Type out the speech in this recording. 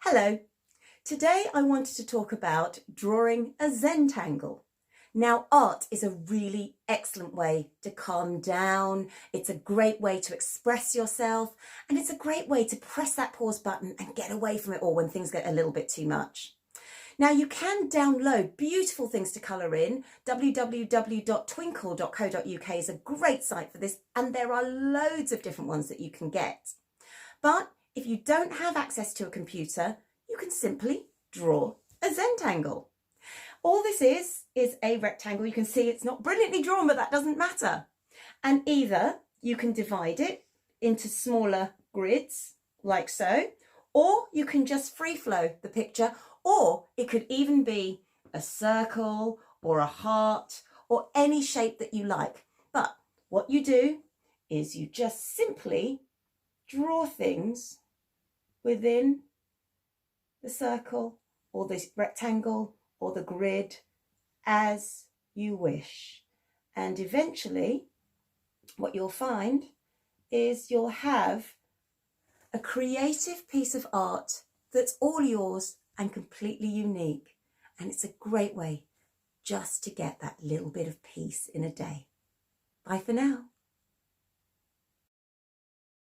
Hello, today I wanted to talk about drawing a zentangle. Now, art is a really excellent way to calm down. It's a great way to express yourself, and it's a great way to press that pause button and get away from it all when things get a little bit too much. Now, you can download beautiful things to colour in. www.twinkle.co.uk is a great site for this, and there are loads of different ones that you can get. But if you don't have access to a computer, you can simply draw a zentangle. All this is a rectangle. You can see it's not brilliantly drawn, but that doesn't matter. And either you can divide it into smaller grids, like so, or you can just free flow the picture, or it could even be a circle or a heart or any shape that you like. But what you do is you just simply draw things within the circle or the rectangle or the grid as you wish. And eventually what you'll find is you'll have a creative piece of art that's all yours and completely unique. And it's a great way just to get that little bit of peace in a day. Bye for now.